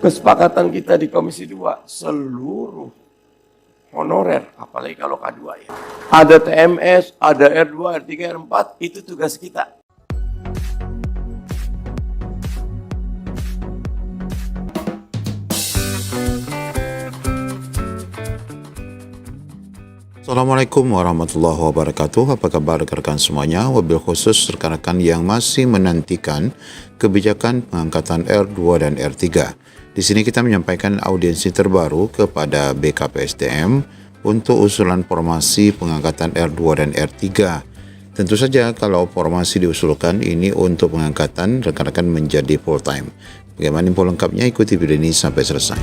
Kesepakatan kita di Komisi 2, seluruh honorer, apalagi kalau K2 ya. Ada TMS, ada R2, R3, R4, itu tugas kita. Assalamualaikum warahmatullahi wabarakatuh. Apa kabar rekan-rekan semuanya? Wabil khusus rekan-rekan yang masih menantikan kebijakan pengangkatan R2 dan R3. Di sini kita menyampaikan audiensi terbaru kepada BKPSDM untuk usulan formasi pengangkatan R2 dan R3. Tentu saja kalau formasi diusulkan ini untuk pengangkatan rekan-rekan menjadi full time. Bagaimana info lengkapnya? Ikuti video ini sampai selesai.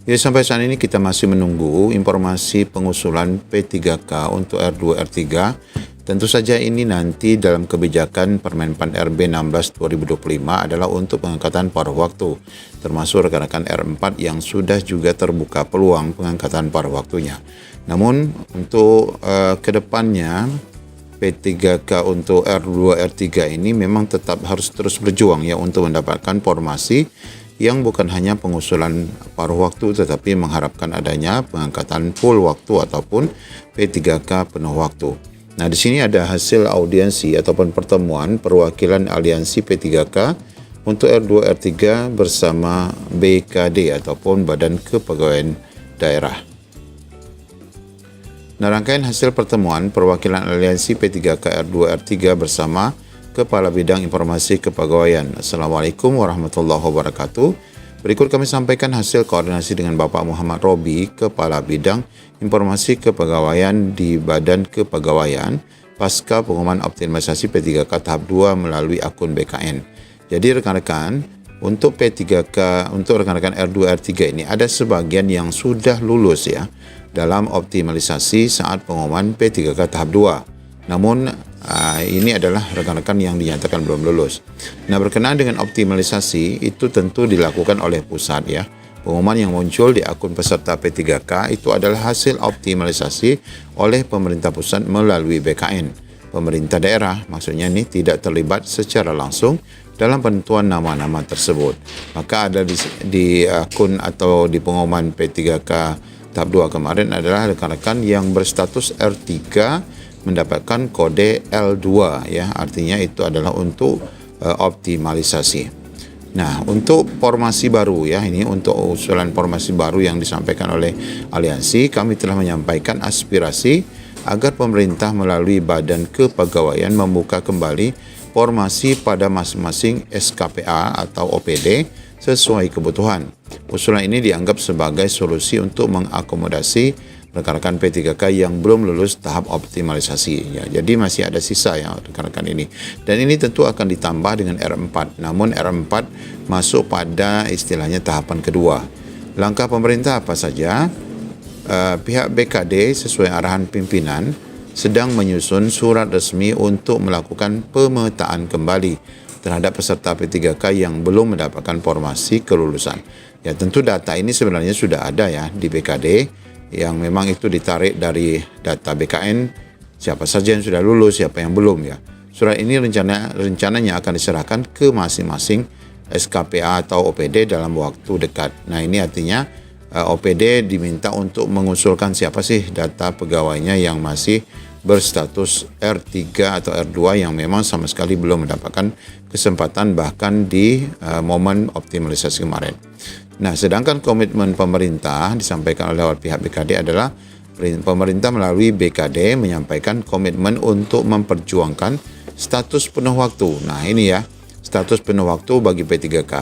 Jadi sampai saat ini kita masih menunggu informasi pengusulan P3K untuk R2 R3. Tentu saja ini nanti dalam kebijakan Permenpan RB 16 2025 adalah untuk pengangkatan paruh waktu, termasuk rekan-rekan R4 yang sudah juga terbuka peluang pengangkatan paruh waktunya. Namun untuk kedepannya P3K untuk R2 R3 ini memang tetap harus terus berjuang ya untuk mendapatkan formasi yang bukan hanya pengusulan paruh waktu tetapi mengharapkan adanya pengangkatan full waktu ataupun P3K penuh waktu. Nah, di sini ada hasil audiensi ataupun pertemuan perwakilan aliansi P3K untuk R2 R3 bersama BKD ataupun Badan Kepegawaian Daerah. Nah, rangkaian hasil pertemuan perwakilan aliansi P3K R2 R3 bersama Kepala Bidang Informasi Kepegawaian. Assalamualaikum warahmatullahi wabarakatuh. Berikut kami sampaikan hasil koordinasi dengan Bapak Muhammad Robi, Kepala Bidang Informasi Kepegawaian di Badan Kepegawaian, pasca pengumuman optimalisasi P3K tahap 2 melalui akun BKN. Jadi rekan-rekan, untuk P3K, untuk rekan-rekan R2 R3 ini ada sebagian yang sudah lulus ya dalam optimalisasi saat pengumuman P3K tahap 2. Namun ini adalah rekan-rekan yang dinyatakan belum lulus. Nah, berkenaan dengan optimalisasi itu tentu dilakukan oleh pusat ya. Pengumuman yang muncul di akun peserta P3K itu adalah hasil optimalisasi oleh pemerintah pusat melalui BKN. Pemerintah daerah maksudnya ini tidak terlibat secara langsung dalam penentuan nama-nama tersebut. Maka ada di akun atau di pengumuman P3K tahap 2 kemarin adalah rekan-rekan yang berstatus R3 mendapatkan kode L2 ya, artinya itu adalah untuk optimalisasi. Nah, untuk formasi baru ya, ini untuk usulan formasi baru yang disampaikan oleh aliansi, kami telah menyampaikan aspirasi agar pemerintah melalui Badan Kepegawaian membuka kembali formasi pada masing-masing SKPA atau OPD sesuai kebutuhan. Usulan ini dianggap sebagai solusi untuk mengakomodasi rekan-rekan P3K yang belum lulus tahap optimalisasi ya. Jadi masih ada sisa ya rekan-rekan ini. Dan ini tentu akan ditambah dengan R4. Namun R4 masuk pada istilahnya tahapan kedua. Langkah pemerintah apa saja? Pihak BKD sesuai arahan pimpinan sedang menyusun surat resmi untuk melakukan pemetaan kembali terhadap peserta P3K yang belum mendapatkan formasi kelulusan. Ya, tentu data ini sebenarnya sudah ada ya di BKD, yang memang itu ditarik dari data BKN, siapa saja yang sudah lulus, siapa yang belum ya. Surat ini rencananya akan diserahkan ke masing-masing SKPA atau OPD dalam waktu dekat. Nah, ini artinya OPD diminta untuk mengusulkan siapa sih data pegawainya yang masih berstatus R3 atau R2 yang memang sama sekali belum mendapatkan kesempatan bahkan di momen optimalisasi kemarin. Nah, sedangkan komitmen pemerintah disampaikan oleh pihak BKD adalah pemerintah melalui BKD menyampaikan komitmen untuk memperjuangkan status penuh waktu. Nah, ini ya, status penuh waktu bagi P3K.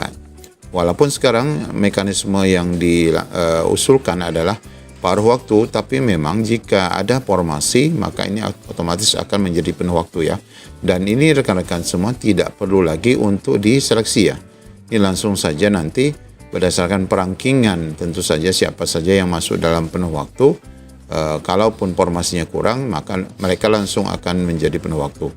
Walaupun sekarang mekanisme yang diusulkan adalah paruh waktu, tapi memang jika ada formasi maka ini otomatis akan menjadi penuh waktu ya. Dan ini rekan-rekan semua tidak perlu lagi untuk diseleksi ya. Ini langsung saja nanti berdasarkan perangkingan tentu saja siapa saja yang masuk dalam penuh waktu. Kalaupun formasinya kurang maka mereka langsung akan menjadi penuh waktu.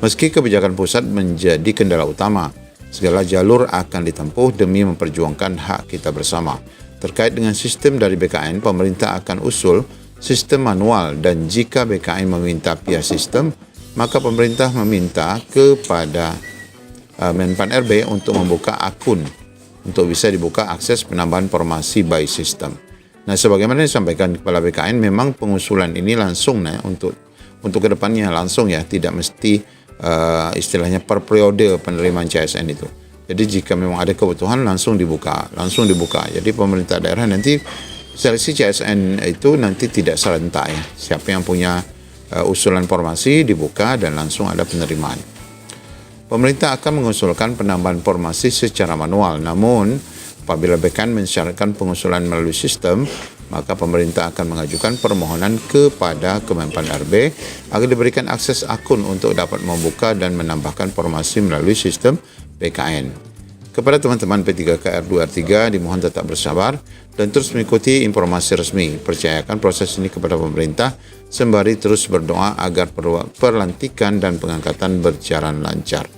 Meski kebijakan pusat menjadi kendala utama, segala jalur akan ditempuh demi memperjuangkan hak kita bersama. Terkait dengan sistem dari BKN, pemerintah akan usul sistem manual dan jika BKN meminta via sistem, maka pemerintah meminta kepada Menpan RB untuk membuka akun untuk bisa dibuka akses penambahan formasi by system. Nah, sebagaimana disampaikan Kepala BKN, memang pengusulan ini langsung untuk kedepannya langsung ya, tidak mesti istilahnya per periode penerimaan CSN itu. Jadi jika memang ada kebutuhan langsung dibuka. Jadi pemerintah daerah nanti seleksi CSN itu nanti tidak serentak ya. Siapa yang punya usulan formasi dibuka dan langsung ada penerimaan. Pemerintah akan mengusulkan penambahan formasi secara manual. Namun apabila BKN mensyaratkan pengusulan melalui sistem, maka pemerintah akan mengajukan permohonan kepada Kemenpan RB agar diberikan akses akun untuk dapat membuka dan menambahkan formasi melalui sistem BKN. Kepada teman-teman P3K R2R3 dimohon tetap bersabar dan terus mengikuti informasi resmi. Percayakan proses ini kepada pemerintah sembari terus berdoa agar pelantikan dan pengangkatan berjalan lancar.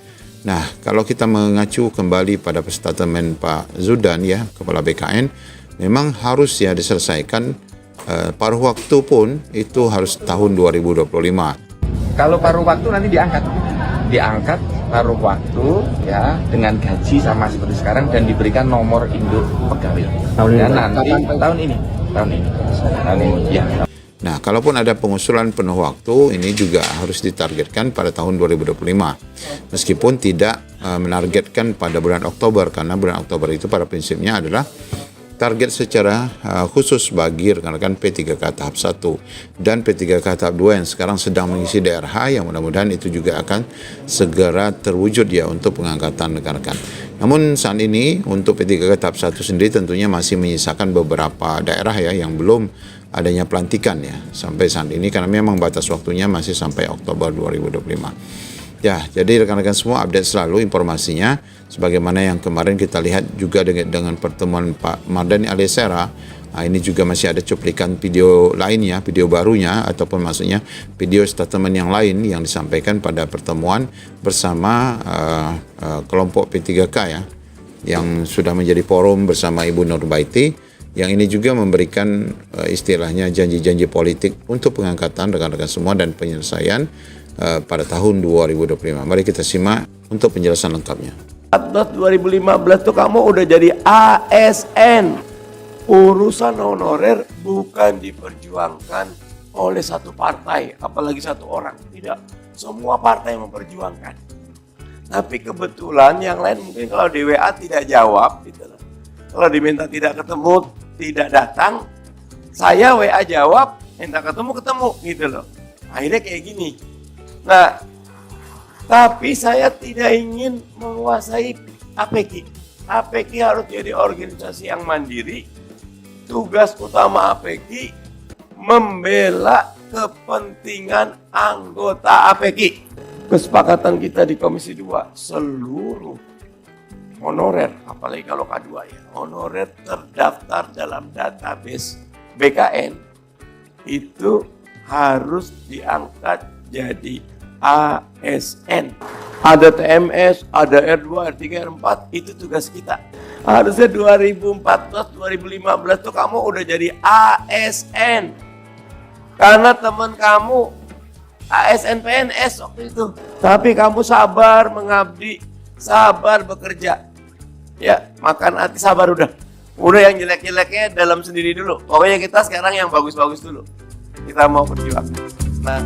Nah, kalau kita mengacu kembali pada statement Pak Zudan ya, Kepala BKN, memang harus ya diselesaikan paruh waktu pun itu harus tahun 2025. Kalau paruh waktu nanti diangkat paruh waktu ya dengan gaji sama seperti sekarang dan diberikan nomor induk pegawai. Tahun ini ya. Nah, kalaupun ada pengusulan penuh waktu, ini juga harus ditargetkan pada tahun 2025. Meskipun tidak menargetkan pada bulan Oktober, karena bulan Oktober itu pada prinsipnya adalah target secara khusus bagi rekan-rekan P3K tahap 1 dan P3K tahap 2 yang sekarang sedang mengisi DRH, yang mudah-mudahan itu juga akan segera terwujud ya untuk pengangkatan rekan-rekan. Namun saat ini untuk P3K tahap 1 sendiri tentunya masih menyisakan beberapa daerah ya yang belum adanya pelantikan ya sampai saat ini, karena memang batas waktunya masih sampai Oktober 2025. Ya, jadi rekan-rekan semua update selalu informasinya sebagaimana yang kemarin kita lihat juga dengan pertemuan Pak Mardhani Alisera. Nah, ini juga masih ada cuplikan video lainnya, video barunya ataupun maksudnya video statement yang lain yang disampaikan pada pertemuan bersama kelompok P3K ya, yang sudah menjadi forum bersama Ibu Nurbaiti, yang ini juga memberikan istilahnya janji-janji politik untuk pengangkatan rekan-rekan semua dan penyelesaian pada tahun 2025. Mari kita simak untuk penjelasan lengkapnya. 2015 tuh kamu udah jadi ASN. Urusan honorer bukan diperjuangkan oleh satu partai, apalagi satu orang. Tidak, semua partai memperjuangkan. Tapi kebetulan yang lain mungkin kalau di WA tidak jawab gitu loh. Kalau diminta tidak ketemu, tidak datang, saya WA jawab, minta ketemu gitu loh. Akhirnya kayak gini. Nah, tapi saya tidak ingin menguasai APK. APK harus jadi organisasi yang mandiri. Tugas utama APK membela kepentingan anggota APK. Kesepakatan kita di Komisi 2, seluruh honorer, apalagi kalau K2 ya, honorer terdaftar dalam database BKN itu harus diangkat jadi ASN. Ada TMS, ada R2, R3, R4, itu tugas kita. Harusnya 2014, 2015 tuh kamu udah jadi ASN. Karena teman kamu ASN PNS waktu itu. Tapi kamu sabar mengabdi, sabar bekerja. Ya, makan hati sabar udah. Udah yang jelek-jeleknya dalam sendiri dulu. Pokoknya kita sekarang yang bagus-bagus dulu. Kita mau berjuang. Nah,